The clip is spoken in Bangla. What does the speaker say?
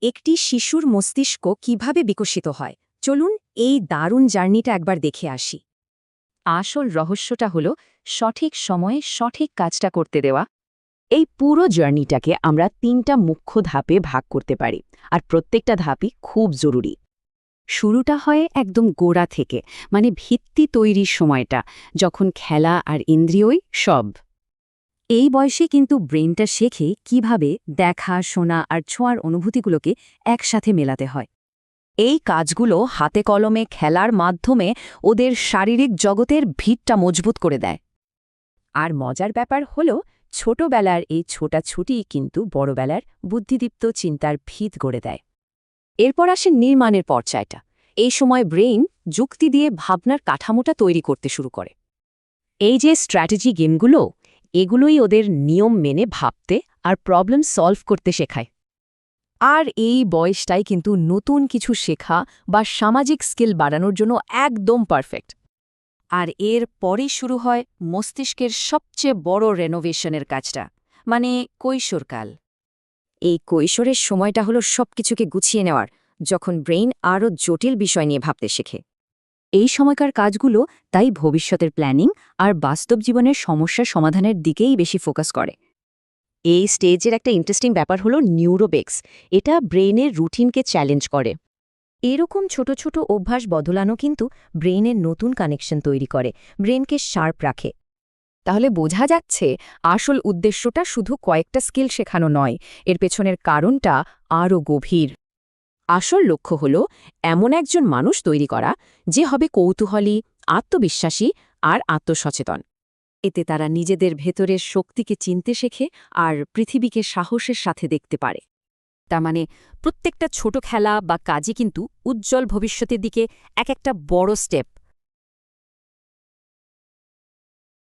একটি শিশুর মস্তিষ্ক কিভাবে বিকশিত হয় চলুন এই দারুণ জার্নিটা একবার দেখে আসি। আসল রহস্যটা হলো সঠিক সময়ে সঠিক কাজটা করতে দেওয়া। এই পুরো জার্নিটাকে আমরা ৩টা মুখ্য ধাপে ভাগ করতে পারি, আর প্রত্যেকটা ধাপই খুব জরুরি। শুরুটা হয় একদম গোড়া থেকে, মানে ভিত্তি তৈরির সময়টা, যখন খেলা আর ইন্দ্রিয়ই সব। এই বয়সে কিন্তু ব্রেনটা শেখে কিভাবে দেখা, শোনা আর ছোঁয়ার অনুভূতিগুলোকে একসাথে মেলাতে হয়। এই কাজগুলো হাতে কলমে খেলার মাধ্যমে ওদের শারীরিক জগতের ভিতটা মজবুত করে দেয়। আর মজার ব্যাপার হলো ছোটবেলার এই ছোটাছুটি কিন্তু বড়বেলার বুদ্ধিদীপ্ত চিন্তার ভিত গড়ে দেয়। এরপর আসে নির্মাণের পর্যায়টা। এই সময় ব্রেইন যুক্তি দিয়ে ভাবনার কাঠামোটা তৈরি করতে শুরু করে। এই যে স্ট্র্যাটেজি গেমগুলো, এগুলোই ওদের নিয়ম মেনে ভাবতে আর প্রবলেম সলভ করতে শেখায়। আর এই বয়সটাই কিন্তু নতুন কিছু শেখা বা সামাজিক স্কিল বাড়ানোর জন্য একদম পারফেক্ট। আর এর পরেই শুরু হয় মস্তিষ্কের সবচেয়ে বড় রেনোভেশনের কাজটা, মানে কৈশোরকাল। এই কৈশোরের সময়টা হলো সবকিছুকে গুছিয়ে নেওয়ার, যখন ব্রেইন আরও জটিল বিষয় নিয়ে ভাবতে শেখে। এই সময়কার কাজগুলো তাই ভবিষ্যতের প্ল্যানিং আর বাস্তব জীবনের সমস্যার সমাধানের দিকেই বেশি ফোকাস করে। এই স্টেজের একটা ইন্টারেস্টিং ব্যাপার হলো নিউরোবেক্স। এটা ব্রেইনের রুটিনকে চ্যালেঞ্জ করে। এরকম ছোট ছোট অভ্যাস বদলানো কিন্তু ব্রেইনের নতুন কানেকশন তৈরি করে, ব্রেনকে শার্প রাখে। তাহলে বোঝা যাচ্ছে আসল উদ্দেশ্যটা শুধু কয়েকটা স্কিল শেখানো নয়, এর পেছনের কারণটা আরও গভীর। আসল লক্ষ্য হল এমন একজন মানুষ তৈরি করা যে হবে কৌতূহলী, আত্মবিশ্বাসী আর আত্মসচেতন। এতে তারা নিজেদের ভেতরের শক্তিকে চিনতে শেখে আর পৃথিবীকে সাহসের সাথে দেখতে পারে। তার মানে প্রত্যেকটা ছোট খেলা বা কাজই কিন্তু উজ্জ্বল ভবিষ্যতের দিকে এক একটা বড় স্টেপ।